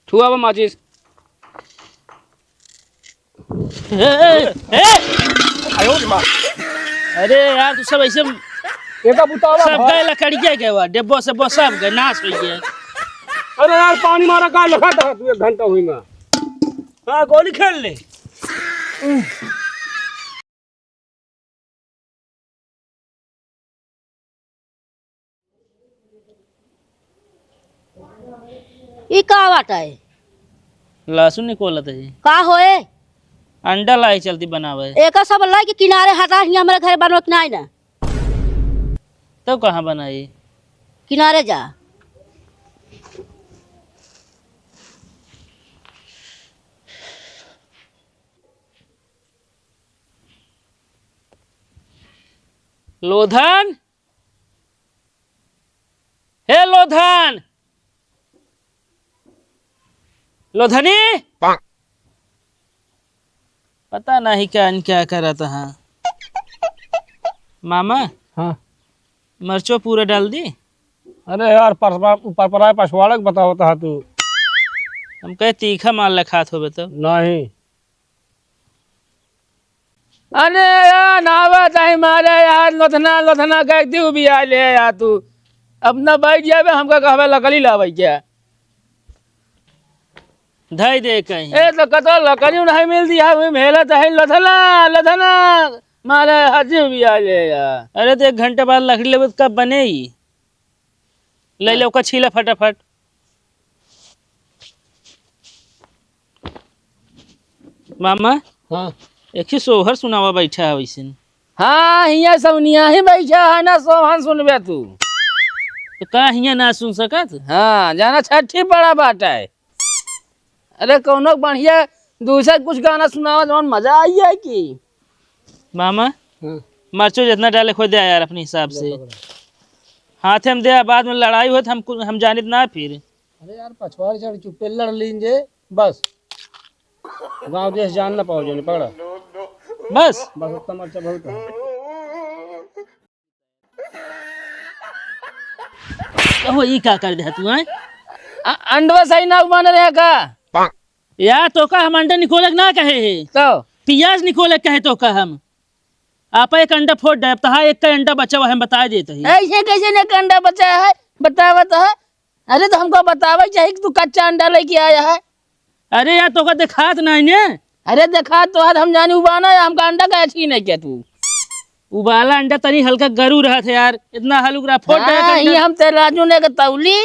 छुआ वो माचिस आयो रे माँ अरे यार तू सब ऐसे एका बुतावा सब भाई गए लकड़िया के हुआ डिब्बो से वो सब गए नाश हो गया। अरे यार पानी मारा का लखा था तू 1 घंटा हुई मैं हाँ गोली खेल ले। ई का बात है? लहसुन निकोलत है का होए? अंडा लाई चलती बनावे एक सब लाई के किनारे हटा हियां हमारे घर बनवा के नहीं ना तब कहाँ बनाई। किनारे जा। लोधन हे लोधन लोधनी पता नहीं क्या कर रहा था। हाँ मामा हाँ मर्चो पूरा डाल दी। अरे यार परपराए पछवाड़क बताओ था तू हम कहे तीखा माल खात हो तो नहीं। अरे यार नावा ताई मारे यार लोथना लोथना कह दी भी आ ले यार तू अपना बैठ जावे हमका कहवे लकड़ी लावे क्या धई दे कहीं ए तो कतो लकड़ी नहीं मिलती है मेहनत है लोथना लोथना मारे हजी भी आ ले यार। अरे तो 1 घंटे बाद लकड़ी लेवे तो कब बने ही ले लो का छीला फटाफट। मामा हाँ एक ही सोहर सुनावा बैठा है वैसे हाँ हिया सवनिया ही बैठा है ना सोहन सुनबे तू तो का हिया ना सुन सकत। हाँ जाना छठी बड़ा बात है। अरे कौनो बढ़िया दूसरा कुछ गाना सुनावा जौन मजा आई है कि मामा हाँ। मर्चो जितना डाले खो दे यार अपने हिसाब से हाथ हम दे बाद में लड़ाई हो तो हम जानित ना फिर। अरे यार पछवाड़ चढ़ चुपे लड़ लीजिए बस गांव देश जान ना पाओ जो पकड़ा बस बस उतना मर्चा बहुत है। हो ई का कर दे तू हैं अंडवा सही ना बन रहे का यार तो का हम अंडा निकोलक ना कहे है तो पियाज निकोलक कहे तो का हम आप एक अंडा फोड़ दे तो हाँ एक का अंडा बचा हुआ हम बता देते ही। ऐसे कैसे ने अंडा बचा है बतावा तो है। अरे तो हमको बतावा चाहिए कि तू कच्चा अंडा लेके आया है। अरे यार तो का दिखात नहीं ने। अरे देखा तो आज हम जानी उबाना है हमका अंडा का छीन है क्या तू उबाला अंडा तनी हल्का गरू रहा था यार इतना हल्का रहा फोड़ दे हाँ, ये हम तेरे राजू ने के तौली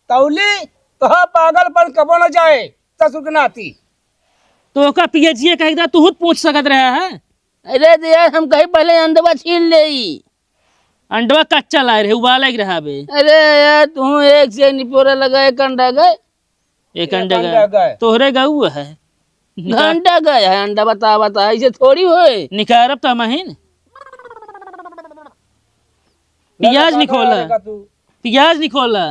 तौली तो हाँ पागलपन कबो न जाए ससुर के नाती तो का पियाजिए कहेगा तू खुद पूछ सकत रहा है। अरे तो यार हम कहीं पहले अंडवा छीन ले अंडवा कच्चा लाए रहे उबाला ही रहा बे। अरे यार तू एक से निपोरा लगा एक अंडा गए एक अंडा गए तोहरे गऊ है अंडा गए है अंडा बता ऐसे थोड़ी होए निकारब तो महीन पियाज निकोला पियाज निकोला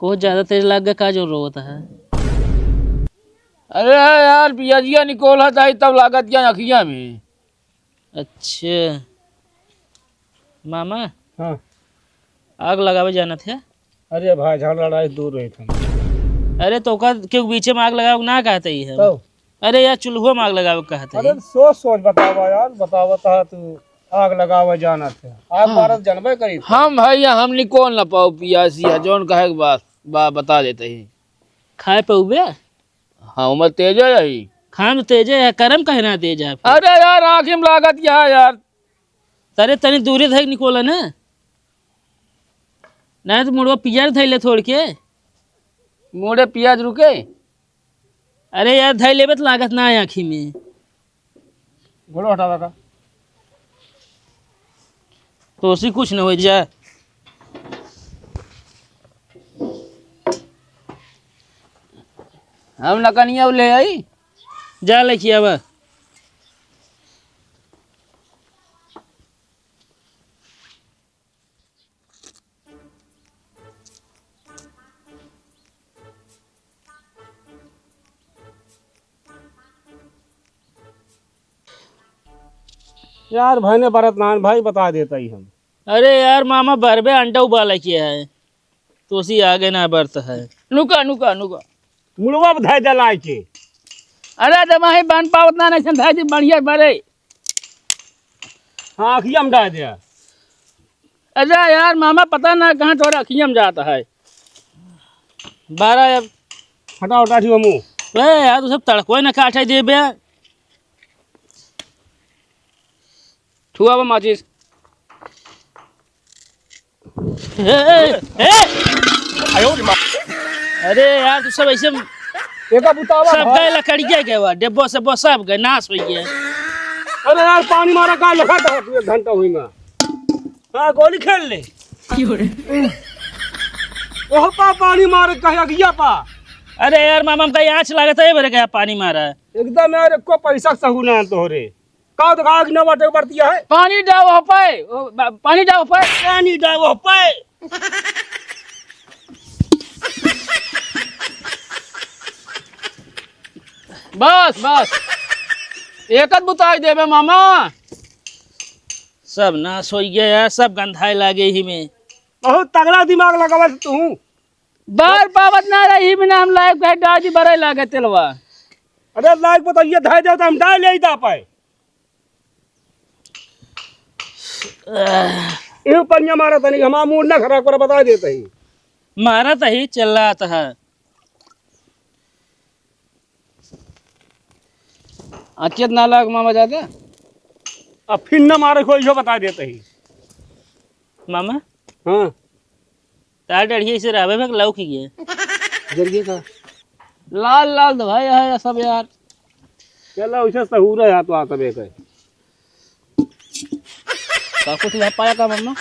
को ज्यादा तेज लग गया का जो रोता है। अरे यार पियाजिया निकोला था तब लागत क्या अखिया में। अच्छा मामा हाँ आग लगावे जाना थे। अरे भाई झगड़ा लड़ाई दूर रहे थे। अरे तो का क्यों बीचे में आग लगावे ना कहते ही है तो अरे यार चूल्हो में आग लगावे कहते अरे हैं। सोच सोच बतावा यार बतावा था तू आग लगावा जाना थे आग भारत जानबे करी हम भैया हम निकोल ना पाओ पियासिया जौन कहे के बा बता देते ही खाए पे उबे हाँ उम्र तेज है यही खान तो तेज है करम कहना तेज है। अरे यार आँखी में लागत क्या है यार तरे तनी दूरी थे निकोला ना नहीं तो मुड़वा पियाज धैले थोड़ के मुड़े पियाज रुके। अरे यार धै लेबे तो लागत ना है आँखी में घोड़ो हटावा का तो उसी कुछ न हो जा। हम नकनिया ले आई जा लेखिए अब यार भाई ने बरत नान भाई बता देता ही हम। अरे यार मामा बरबे अंडा उबाला किया है तो उसी आगे ना बरत है। नुका नुका नुका मुड़वा बधाई दलाई के। अरे दमाही बन पावत ना नहीं संधाई जी बढ़िया बरे। हाँ अखिया में डाल दिया। अरे यार मामा पता ना कहाँ थोड़ा अखियम जाता है 12 अब हटा उठा ठीक मुँह। वे यार तू सब तड़को ना काटे दे बे छुआ वो माचिस। अरे यार तू सब ऐसे एक बुतावा सब गए लकड़िया के हुआ डिब्बो से वो सब गए नाश हो गया। अरे यार पानी मारा का लखा था तू 1 घंटा हुई ना। हाँ गोली खेल ले। ओह पा पानी मार कहे गया पा। अरे यार मामा हम कहीं आँच लागत है बरे क्या पानी मारा एकदम यार को पैसा सहू ना तोहरे का तो आग न बाटे बढ़तिया है। पानी डाव हो पाए पानी डाव हो पाए पानी डाल हो पाए। बस बस एक बुताई देवे मामा सब नाश हो गया यार सब गंधाए लागे ही में। बहुत तगड़ा दिमाग लगावा तू। बार पावत ना रही में नाम लायक भाई डाजी बरे लागे तेलवा। अरे लायक बताइए धाय जाओ तो हम डाल ले दा पाए। ये पनिया मारा था नहीं हमारा मूड ना खराब कर बता देते ही। मारा था ही चल रहा था। अचेत ना लाग मामा जाते अब फिर न मारे कोई जो बता देते ही। मामा हाँ तार डढ़िए से रावे में लौकी गया जरिए का लाल लाल दवाई है सब यार। चलो उसे सहूर है तो आता बेक है। कुछ नहीं पाया का मम्मा।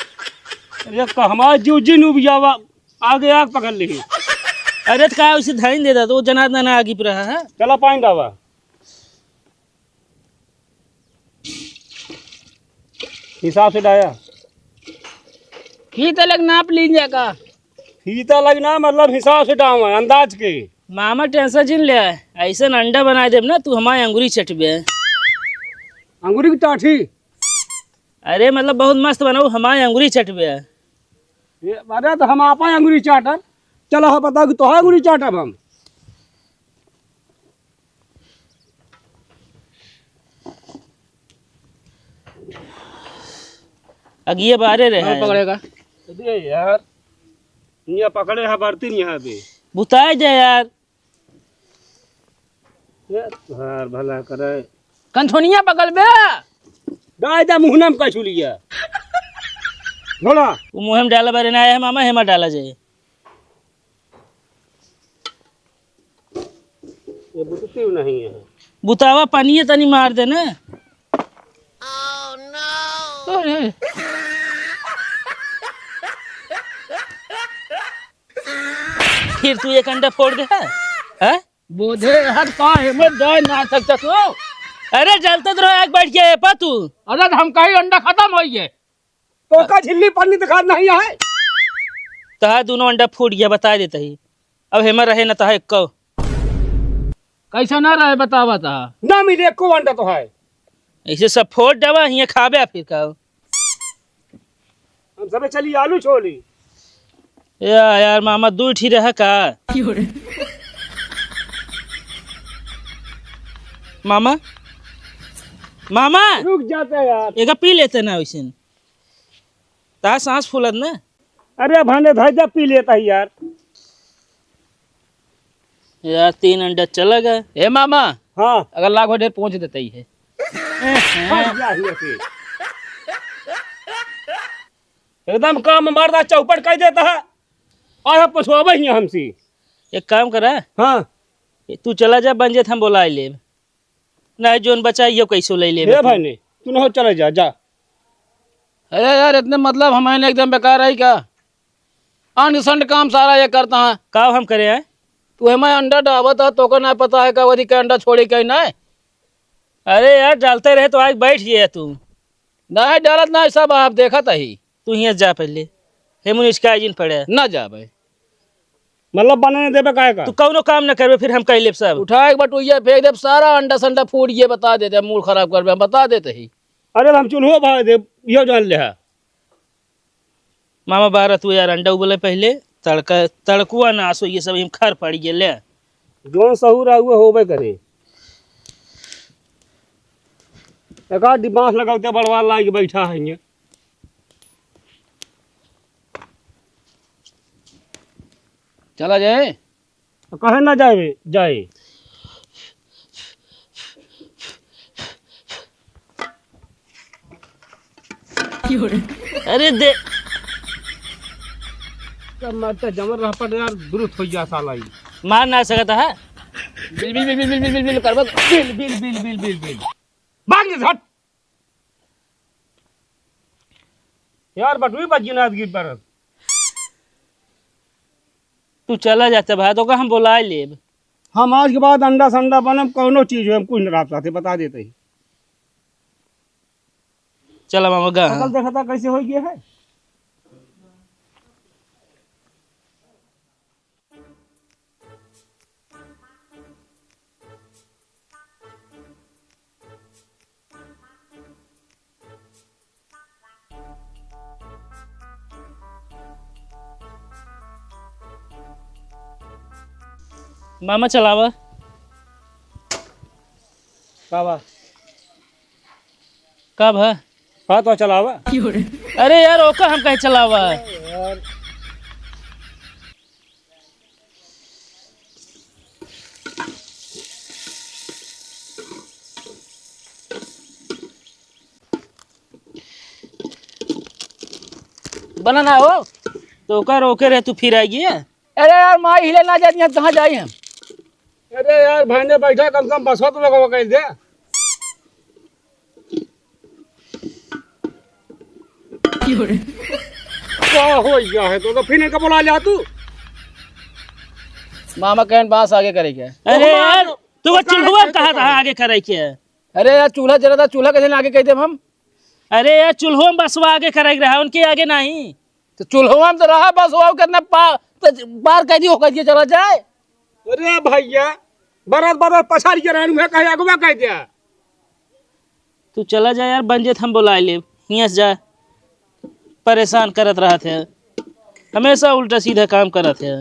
अरे का हमारा जीव जी नु बियावा आगे आग पकड़ ली। अरे तो का उसे धाइन देता तो जनार्दन आगे पर रहा है। चला पाइन दावा हिसाब से डाया फीता लग नाप लीजिए का फीता लगना मतलब हिसाब से डाव है अंदाज के। मामा टेंशन जिन ले ऐसा अंडा बना दे ना तू हमारी अंगूरी चटबे। अंगूरी की टाठी। अरे मतलब बहुत मस्त बनाऊ हमारी अंगूरी चटबे। अरे तो हम आपा अंगूरी चाटर। चलो हाँ बता कि तो है अंगूरी चाटब हम। अगिए बारे रहे पकड़ेगा अरे यार ये पकड़े है बढ़ती नहीं यहाँ पे बुताए जाए यार यार भला करे कंठोनिया पकड़ बे डाय दा मुहनम का छुलिया थोड़ा वो मुहिम डाला बारे ना आया है मामा हेमा डाला जाए। ये बुतती नहीं है। बुतावा पानी तनी मार दे ना। फिर तू एक अंडा फोड़ दे है बोधे हर पाए में डाल ना सकता तू। अरे जलते तो रहो एक बैठ के पा तू। अरे हम कहीं अंडा खत्म हो गए तो का झिल्ली पानी दिखा नहीं है। तहा दोनों अंडा फूट गया बता देता ही अब हेमा रहे ना तहा एक कैसा ना रहे बतावा तहा ना मिले को अंडा तो है ऐसे सब फोड़ डबा यहाँ खाबे फिर का हम सबे चली आलू छोली। यार मामा दूर ठीक रहा का मामा मामा रुक जाते यार एक पी लेते ना वैसे ता सांस फूलत ना। अरे भाने धाजा पी लेता है यार। यार 3 अंडा चला गया। ए मामा हाँ अगर लाख ढेर पहुंच देता ही है। एकदम काम मारदा चौपट कर देता है और पछुआबे ही हमसी। एक काम करा हाँ तू चला जा बन जेत हम बोला ले ना जोन बचाइयो कैसो ले ले भाई ने तू न चले जा जा। अरे यार इतने मतलब हमारे एकदम बेकार है क्या अनसंड काम सारा ये करता है का हम करे हैं। तू हमें अंडा डावत है तो ना पता है का वही का अंडा छोड़े क्या ना। अरे यार डालते रहे तो आज बैठ गया तू ना डालत ना सब आप देखा था ही तू यहाँ जा पहले हेमुन इसका आइजिन पड़े ना जा भाई मतलब बनाने देबे काहे का तू कौनो काम न करबे फिर हम कह लेब सब उठा एक बटुइया फेंक देब सारा अंडा संडा फूट ये बता देते मूड खराब करबे हम बता देते ही अरे हम चूल्हो भाई दे यो जान ले है। मामा बारह तू यार अंडा उबले पहले तड़का तड़कुआ ना सो ये सब हम खर पड़ गेले। जोन सहूर हुए होबे करे। एक आध बांस लगाते बड़वा ला के बैठा है ये। चला जाए कहे ना जाए जाए। अरे दे मरते जमर रह पर यार दुरुस्त हो जा साला ही। मार ना सकता है। बिल बिल बिल बिल बिल बिल बिल करबो बिल बिल बिल बिल बिल बिल भाग जा हट यार बटुई बजी ना गिर पर। तू चला जाता भाई तो का हम बुला लेब। हम आज के बाद अंडा संडा बनम कोनो चीज हम कुछ ना साथे बता देते ही। चला मामा गा कल देखा था कैसे हो गया है। मामा चलावा बाबा कब है। हाँ तो चलावा। अरे यार ओका हम कहीं चलावा। यार बना ना हो तो ओका रोके रहे तू फिर आएगी। अरे यार माँ हिले ना जाती है कहाँ जाए हम। अरे यार भाई ने बैठा कम से कम बसवा तो लगा कह दे। क्या हो गया है तो फिर का बुला लिया तू। मामा कहन बांस आगे करे क्या। अरे यार तू वो चूल्हा कहा था आगे करे क्या। अरे यार चूल्हा जरा था चूल्हा कैसे आगे कह दे हम। अरे यार चूल्हो में बसवा आगे करे रहा उनके आगे नहीं तो चूल्हो में तो रहा बसवा करना पार कह दियो कह दिया चला जाए। अरे भैया बरस बरस पछाड़ी के रहनु है कहे अगवा कह दिया। तू चला जा यार बन जेत हम बुला ले हियाँ से जा। परेशान करत रहा थे हमेशा उल्टा सीधा काम करत है।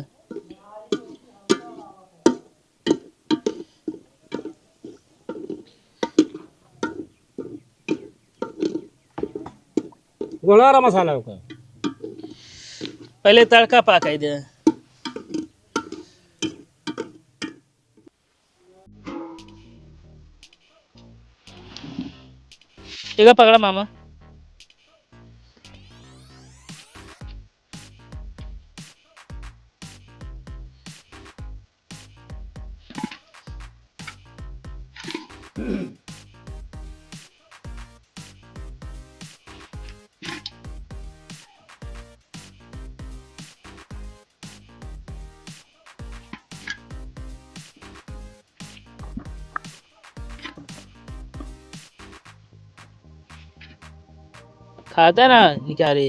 गोलारा मसाला का पहले तड़का पका दे। ठीक है पकड़ा मामा। खाता ना निकाले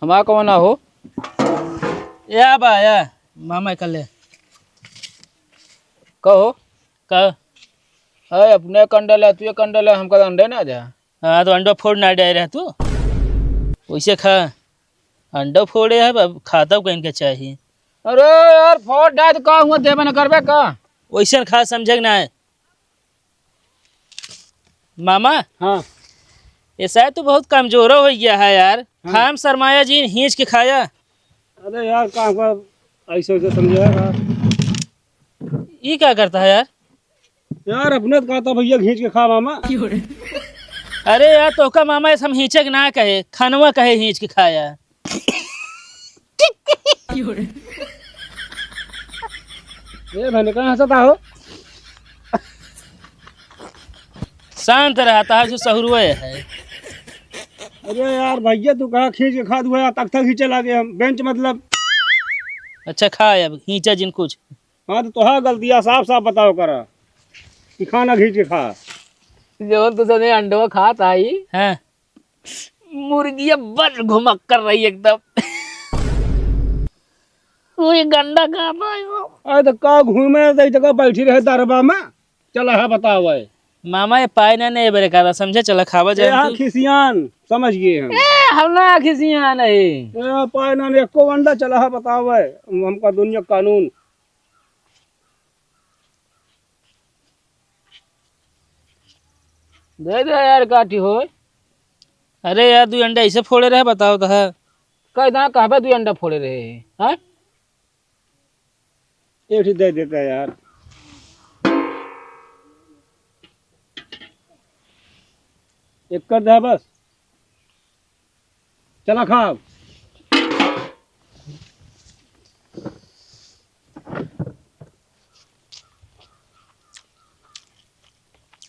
हमारा कौन ना हो या बाया मामा कल कहो कह है अपने कंडल है तू कंडल है हमका अंडे ना जा। हाँ तो अंडा फोड़ ना दे रहा तू वैसे खा अंडा फोड़े है अब खाता कहीं के चाहिए। अरे यार फोड़ डाल तो का हुआ देवे न करबे का वैसे खा समझे ना है मामा। हाँ ये शायद तो बहुत कमजोर हो गया है यार। हाँ। हम शर्माया जी हिंच के खाया। अरे यार कहाँ का ऐसे ऐसे समझेगा। ये क्या करता है यार। यार अपने तो कहता भैया खींच के खा मामा। अरे यार तो का मामा हम हिंचक ना कहे खानवा कहे हिंच के खाया। ये मैंने कहा हंसता हो। शांत रहता है जो सहरुए है। अरे यार भैया तू कहा खींच के खा दुआ तक तक खींचे लागे हम बेंच मतलब। अच्छा खाए अब खींचा जिन कुछ। हाँ तो हाँ गलतियाँ साफ साफ बताओ करा कि खाना खींच के खा। जो तो तूने अंडो खाता ही हाँ मुर्गियाँ बड़ घुमक कर रही एकदम। कोई गंडा खाता है वो। अरे तो का घूमे तो जगह बैठी रहे दरबा में चला है बताओ भाई। मामा ये पाए ना नहीं बरे का समझे चला खावा जाए खिसियान समझ गए हम ना खिसिया नहीं पाए ना एको अंडा चला है बतावे हमका दुनिया कानून दे दे यार काटी हो। अरे यार 2 अंडा ऐसे फोड़े रहे बताओ तो है कहना कहाँ 2 अंडा फोड़े रहे हैं एक ही दे देता है यार एक कर दे बस चला खा